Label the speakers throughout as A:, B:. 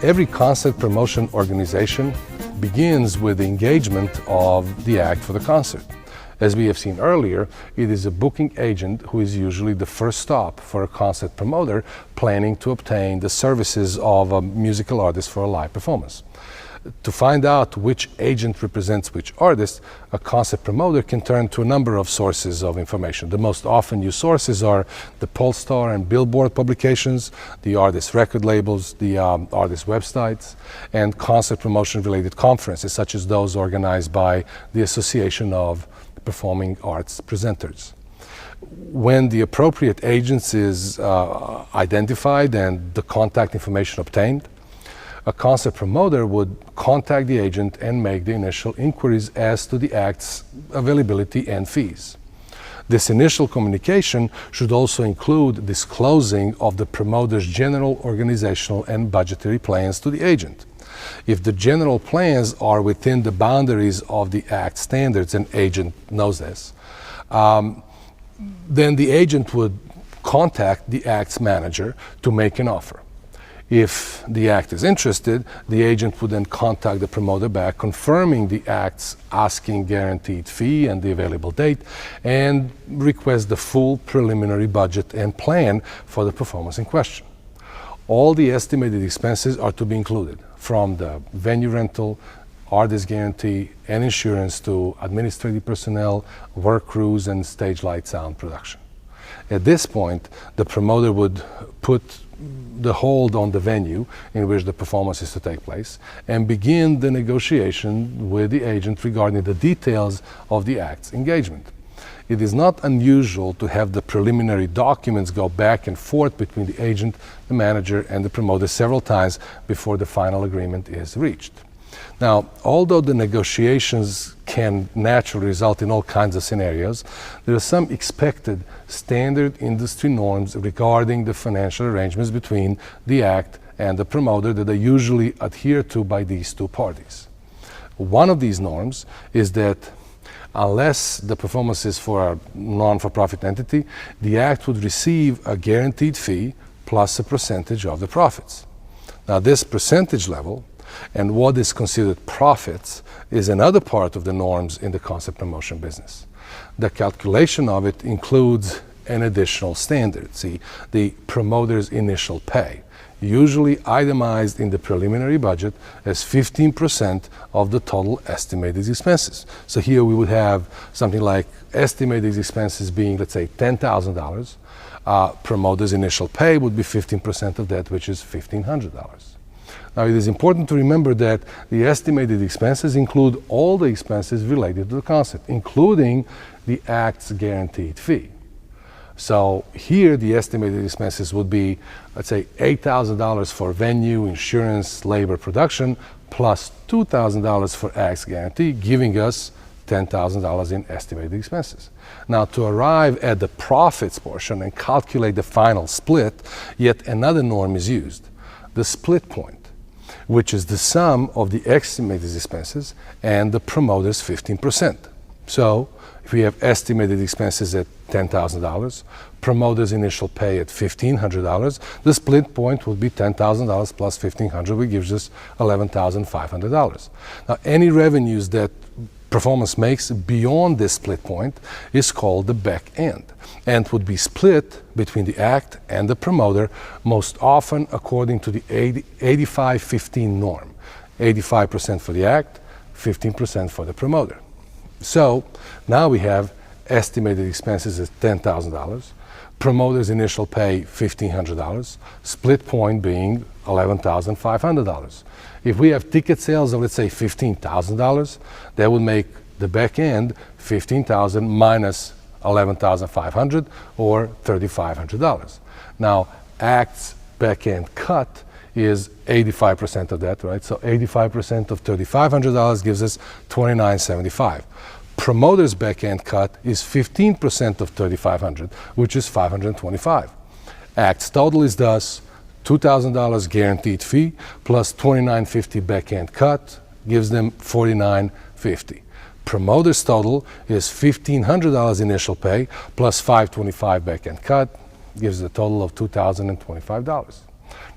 A: Every concert promotion organization begins with the engagement of the act for the concert. As we have seen earlier, it is a booking agent who is usually the first stop for a concert promoter planning to obtain the services of a musical artist for a live performance. To find out which agent represents which artist, a concert promoter can turn to a number of sources of information. The most often used sources are the Pollstar and Billboard publications, the artist record labels, the artist websites, and concert promotion related conferences such as those organized by the Association of Performing Arts Presenters. When the appropriate agent is identified and the contact information obtained, a concert promoter would contact the agent and make the initial inquiries as to the act's availability and fees. This initial communication should also include disclosing of the promoter's general organizational and budgetary plans to the agent. If the general plans are within the boundaries of the act standards, and agent knows this, then the agent would contact the act's manager to make an offer. If the act is interested, the agent would then contact the promoter back, confirming the act's asking guaranteed fee and the available date, and request the full preliminary budget and plan for the performance in question. All the estimated expenses are to be included, from the venue rental, artist guarantee, and insurance to administrative personnel, work crews, and stage light sound production. At this point, the promoter would put the hold on the venue in which the performance is to take place and begin the negotiation with the agent regarding the details of the act's engagement. It is not unusual to have the preliminary documents go back and forth between the agent, the manager, and the promoter several times before the final agreement is reached. Now, although the negotiations can naturally result in all kinds of scenarios, there are some expected standard industry norms regarding the financial arrangements between the act and the promoter that are usually adhered to by these two parties. One of these norms is that unless the performance is for a non-for-profit entity, the act would receive a guaranteed fee plus a percentage of the profits. Now, this percentage level and what is considered profits is another part of the norms in the concert promotion business. The calculation of it includes an additional standard, the promoter's initial pay, usually itemized in the preliminary budget as 15% of the total estimated expenses. So here we would have something like estimated expenses being, let's say, $10,000. Promoter's initial pay would be 15% of that, which is $1,500. Now, it is important to remember that the estimated expenses include all the expenses related to the concert, including the act's guaranteed fee. So here the estimated expenses would be, let's say, $8,000 for venue, insurance, labor, production, plus $2,000 for act's guarantee, giving us $10,000 in estimated expenses. Now, to arrive at the profits portion and calculate the final split, yet another norm is used, the split point, which is the sum of the estimated expenses and the promoter's 15%. So if we have estimated expenses at $10,000, promoter's initial pay at $1,500, the split point would be $10,000 plus $1,500, which gives us $11,500. Now, any revenues that performance makes beyond this split point is called the back end and would be split between the act and the promoter, most often according to the 85-15 norm. 85% for the act, 15% for the promoter. So now we have estimated expenses at $10,000, promoter's initial pay $1,500, split point being $11,500. If we have ticket sales of, let's say, $15,000, that would make the back end $15,000 minus $11,500 or $3,500. Now, act's back end cut is 85% of that, right? So 85% of $3,500 gives us $2,975. Promoter's back end cut is 15% of $3,500, which is $525. Act's total is thus $2,000 guaranteed fee plus $29.50 back-end cut gives them $49.50. Promoter's total is $1,500 initial pay plus $525 back-end cut gives a total of $2,025.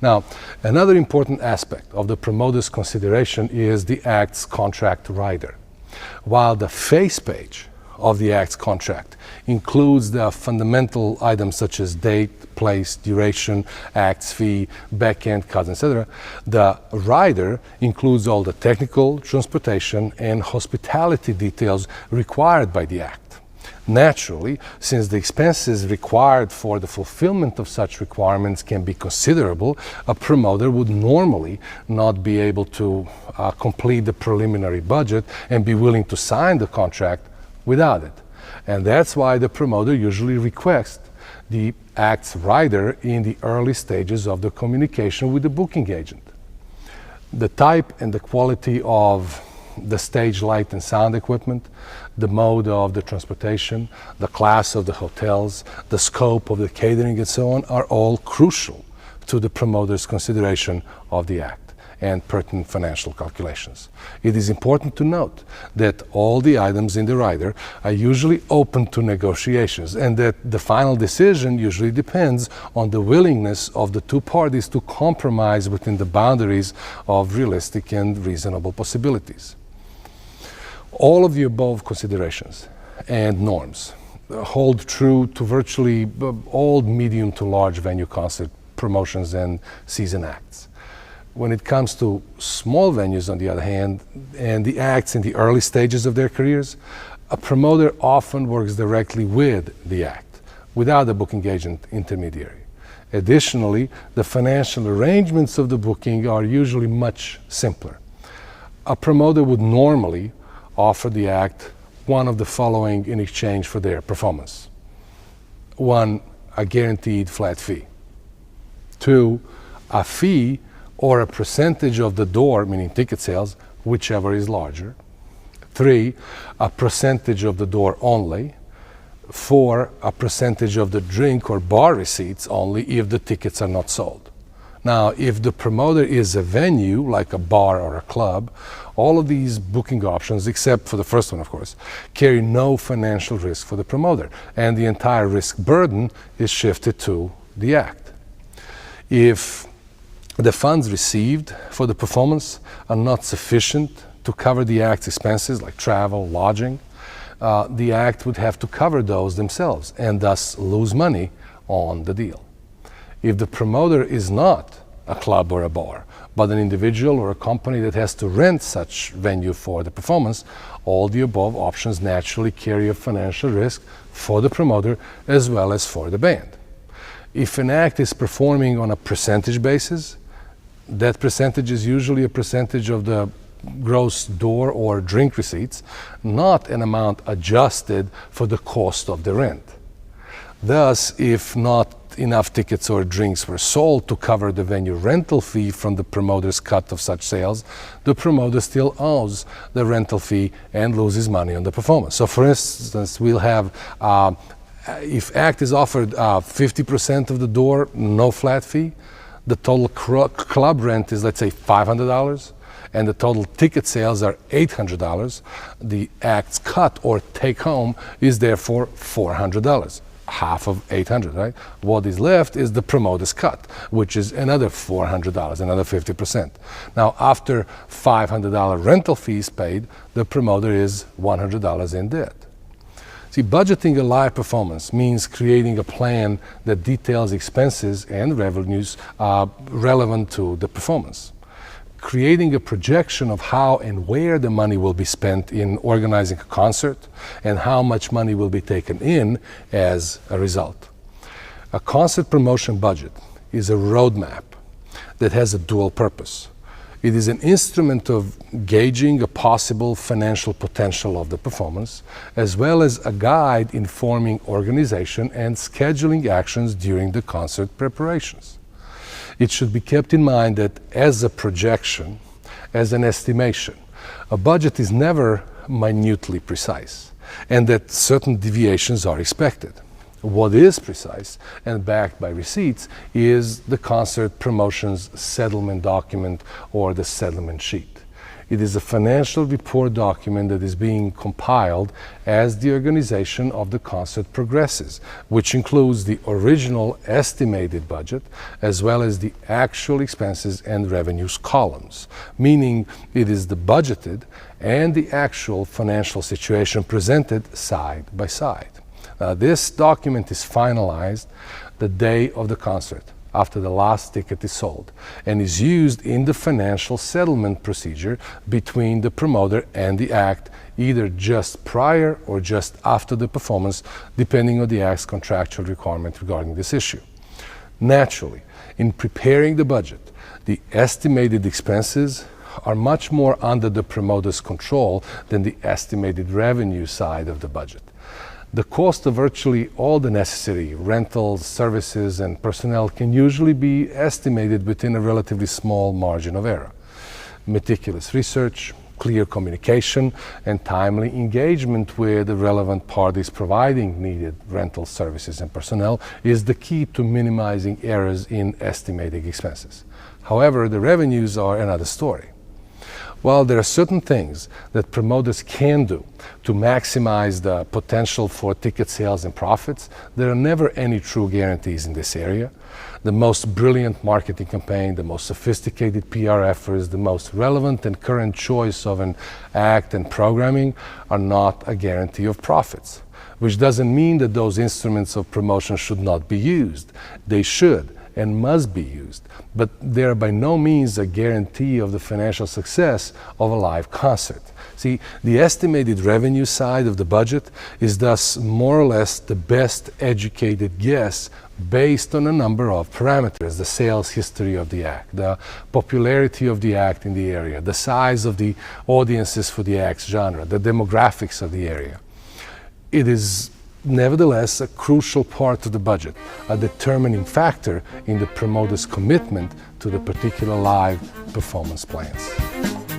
A: Now, another important aspect of the promoter's consideration is the Act's contract rider. While the face page of the Act's contract includes the fundamental items such as date, place, duration, Act's fee, back-end cuts, etc., the rider includes all the technical, transportation, and hospitality details required by the Act. Naturally, since the expenses required for the fulfillment of such requirements can be considerable, a promoter would normally not be able to complete the preliminary budget and be willing to sign the contract without it. And that's why the promoter usually requests the Act's rider in the early stages of the communication with the booking agent. The type and the quality of the stage light and sound equipment, the mode of the transportation, the class of the hotels, the scope of the catering, and so on, are all crucial to the promoter's consideration of the Act and pertinent financial calculations. It is important to note that all the items in the rider are usually open to negotiations, and that the final decision usually depends on the willingness of the two parties to compromise within the boundaries of realistic and reasonable possibilities. All of the above considerations and norms hold true to virtually all medium to large venue concert promotions and season acts. When it comes to small venues, on the other hand, and the acts in the early stages of their careers, a promoter often works directly with the act, without a booking agent intermediary. Additionally, the financial arrangements of the booking are usually much simpler. A promoter would normally offer the act one of the following in exchange for their performance. 1, a guaranteed flat fee. 2, a fee or a percentage of the door, meaning ticket sales, whichever is larger. 3, a percentage of the door only. 4, a percentage of the drink or bar receipts only if the tickets are not sold. Now, if the promoter is a venue, like a bar or a club, all of these booking options, except for the first one, of course, carry no financial risk for the promoter, and the entire risk burden is shifted to the act. If the funds received for the performance are not sufficient to cover the act's expenses, like travel, lodging, the act would have to cover those themselves and thus lose money on the deal. If the promoter is not a club or a bar, but an individual or a company that has to rent such venue for the performance, all the above options naturally carry a financial risk for the promoter as well as for the band. If an act is performing on a percentage basis, that percentage is usually a percentage of the gross door or drink receipts, not an amount adjusted for the cost of the rent. Thus, if not enough tickets or drinks were sold to cover the venue rental fee from the promoter's cut of such sales, the promoter still owes the rental fee and loses money on the performance. So for instance, we'll have, if act is offered 50% of the door, no flat fee, the total club rent is, let's say, $500, and the total ticket sales are $800, the act's cut or take home is therefore $400. Half of $800, right? What is left is the promoter's cut, which is another $400, another 50%. Now, after $500 rental fees paid, the promoter is $100 in debt. See, budgeting a live performance means creating a plan that details expenses and revenues relevant to the performance. Creating a projection of how and where the money will be spent in organizing a concert and how much money will be taken in as a result. A concert promotion budget is a roadmap that has a dual purpose. It is an instrument of gauging a possible financial potential of the performance, as well as a guide informing organization and scheduling actions during the concert preparations. It should be kept in mind that as a projection, as an estimation, a budget is never minutely precise, and that certain deviations are expected. What is precise and backed by receipts is the concert promotion's settlement document or the settlement sheet. It is a financial report document that is being compiled as the organization of the concert progresses, which includes the original estimated budget as well as the actual expenses and revenues columns, meaning it is the budgeted and the actual financial situation presented side by side. This document is finalized the day of the concert, after the last ticket is sold, and is used in the financial settlement procedure between the promoter and the act, either just prior or just after the performance, depending on the act's contractual requirement regarding this issue. Naturally, in preparing the budget, the estimated expenses are much more under the promoter's control than the estimated revenue side of the budget. The cost of virtually all the necessary rentals, services, and personnel can usually be estimated within a relatively small margin of error. Meticulous research, clear communication, and timely engagement with the relevant parties providing needed rental services and personnel is the key to minimizing errors in estimating expenses. However, the revenues are another story. While there are certain things that promoters can do to maximize the potential for ticket sales and profits, there are never any true guarantees in this area. The most brilliant marketing campaign, the most sophisticated PR efforts, the most relevant and current choice of an act and programming are not a guarantee of profits, which doesn't mean that those instruments of promotion should not be used. They should and must be used, but they are by no means a guarantee of the financial success of a live concert. See, the estimated revenue side of the budget is thus more or less the best educated guess based on a number of parameters: the sales history of the act, the popularity of the act in the area, the size of the audiences for the act's genre, the demographics of the area. It is nevertheless a crucial part of the budget, a determining factor in the promoter's commitment to the particular live performance plans.